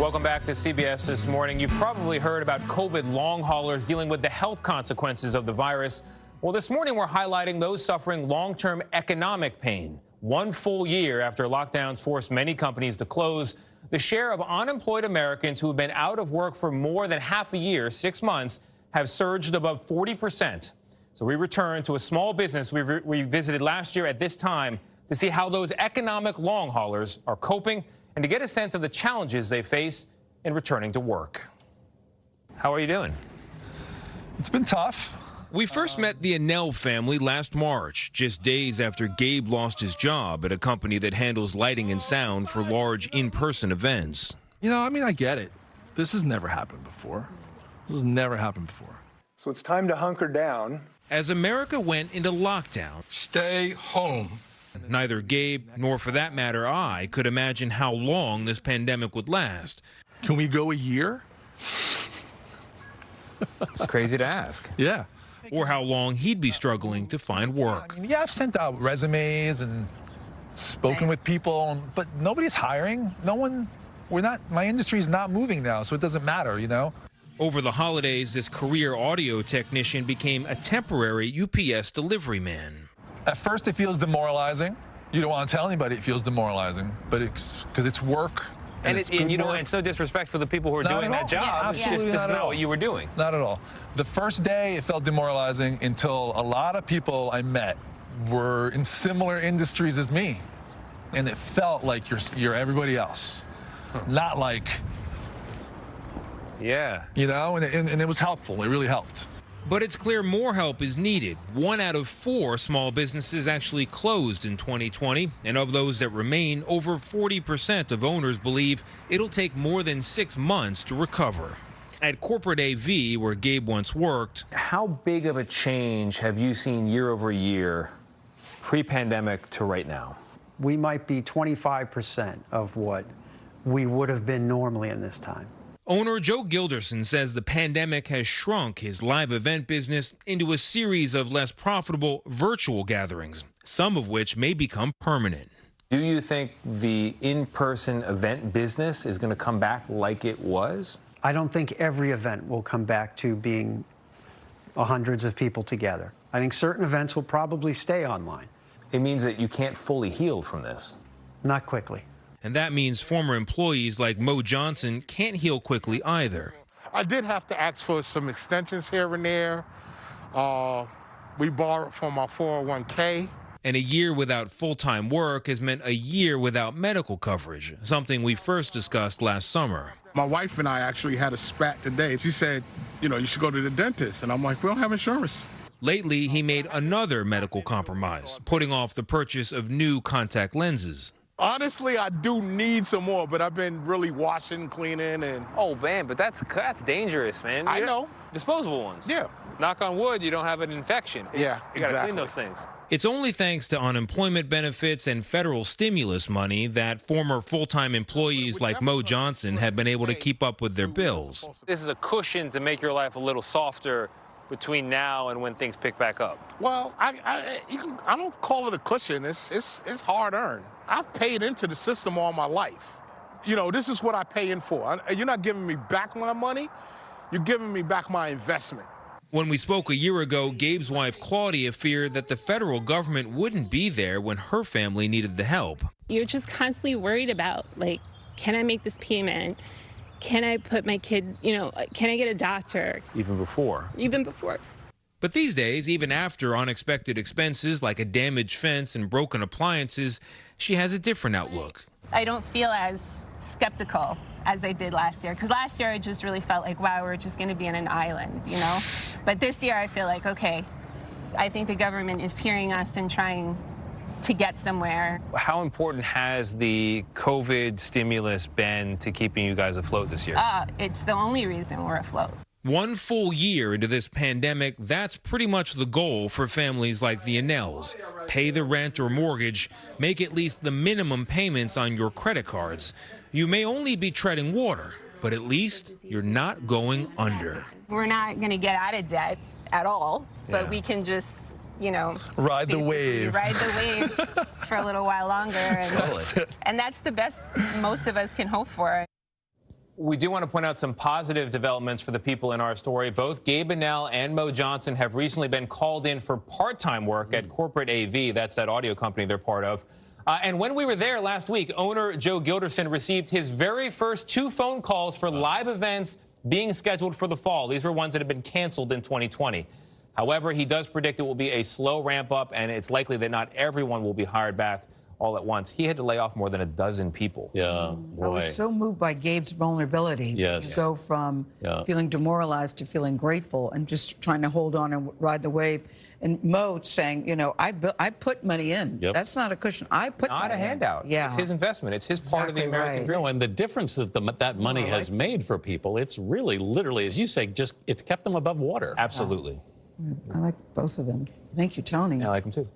Welcome back to CBS This Morning. You've probably heard about COVID long haulers dealing with the health consequences of the virus. Well, this morning we're highlighting those suffering long-term economic pain. 1 full year after lockdowns forced many companies to close, the share of unemployed Americans who have been out of work for more than half a year, 6 months, have surged above 40%. So we return to a small business we visited last year at this time to see how those economic long haulers are coping and to get a sense of the challenges they face in returning to work. How are you doing? It's been tough. We first met the Annel family last March, just days after Gabe lost his job at a company that handles lighting and sound for large in-person events. You know, I mean, I get it. This has never happened before. This has never happened before. So it's time to hunker down. As America went into lockdown, Stay home. neither Gabe, nor for that matter I, could imagine how long this pandemic would last. Can we go a year? It's crazy to ask. Yeah. Or how long he'd be struggling to find work. I mean, yeah, I've sent out resumes and spoken with people, but nobody's hiring. No one, my industry's not moving now, so it doesn't matter, you know? Over the holidays, this career audio technician became a temporary UPS delivery man. At first, it feels demoralizing. You don't want to tell anybody it feels demoralizing, but it's because it's work. And it's you know, work. and so disrespectful to the people who are Not doing at that all. job. Yeah, absolutely It's just not at not all. what you were doing. Not at all. The first day, it felt demoralizing until a lot of people I met were in similar industries as me, and it felt like you're everybody else, not like, Yeah. you know. And it was helpful. It really helped. But it's clear more help is needed. 1 out of 4 small businesses actually closed in 2020, and of those that remain, over 40% of owners believe it'll take more than 6 months to recover. At corporate AV, where Gabe once worked, How big of a change have you seen year over year, pre-pandemic to right now? We might be 25% of what we would have been normally in this time. owner Joe Gilderson says the pandemic has shrunk his live event business into a series of less profitable virtual gatherings, some of which may become permanent. Do you think the in-person event business is going to come back like it was? I don't think every event will come back to being hundreds of people together. I think certain events will probably stay online. It means that you can't fully heal from this. Not quickly. And that means former employees like Mo Johnson can't heal quickly either. I did have to ask for some extensions here and there. We borrowed from our 401k. And a year without full-time work has meant a year without medical coverage, something we first discussed last summer. My wife and I actually had a spat today. She said, you know, you should go to the dentist. And I'm like, we don't have insurance. Lately, he made another medical compromise, putting off the purchase of new contact lenses. Honestly, I do need some more, but I've been really washing, cleaning, and... Oh, man, but that's dangerous, man. I know. Disposable ones. Yeah. Knock on wood, you don't have an infection. Yeah, You got to exactly. clean those things. It's only thanks to unemployment benefits and federal stimulus money that former full-time employees like Mo Johnson have been able to keep up with their bills. This is a cushion to make your life a little softer between now and when things pick back up. Well, I don't call it a cushion. It's hard-earned. I've paid into the system all my life. You know, this is what I pay in for. You're not giving me back my money. You're giving me back my investment. When we spoke a year ago, Gabe's wife, Claudia, feared that the federal government wouldn't be there when her family needed the help. You're just constantly worried about, like, can I make this payment? Can I put my kid, you know, can I get a doctor? Even before. Even before. But these days, even after unexpected expenses like a damaged fence and broken appliances, she has a different outlook. I don't feel as skeptical as I did last year, because last year I just really felt like, wow, we're just going to be on an island, you know? But this year I feel like, okay, I think the government is hearing us and trying to get somewhere. How important has the COVID stimulus been to keeping you guys afloat this year? It's the only reason we're afloat. 1 full year into this pandemic, that's pretty much the goal for families like the Annels. Pay the rent or mortgage, make at least the minimum payments on your credit cards. You may only be treading water, but at least you're not going under. We're not going to get out of debt at all, but Yeah. we can just, you know, Ride the basically wave. Ride the wave for a little while longer. And that's the best most of us can hope for. We do want to point out some positive developments for the people in our story. Both Gabe Annel and Mo Johnson have recently been called in for part-time work at Corporate AV. That's that audio company they're part of. And when we were there last week, owner Joe Gilderson received his very first 2 phone calls for live events being scheduled for the fall. These were ones that had been canceled in 2020. However, he does predict it will be a slow ramp up, and it's likely that not everyone will be hired back all at once. He had to lay off more than a dozen people. Yeah, boy. I was so moved by Gabe's vulnerability. Yes. You go from feeling demoralized to feeling grateful and just trying to hold on and ride the wave. And Mo saying, you know, I put money in. Yep. That's not a cushion. I put Not money a handout. In. Yeah. It's his investment. It's his part of the Exactly American right. dream. No, and the difference that that money has made for people, it's really, literally, as you say, just it's kept them above water. Absolutely. I like both of them. Thank you, Tony. I like him too.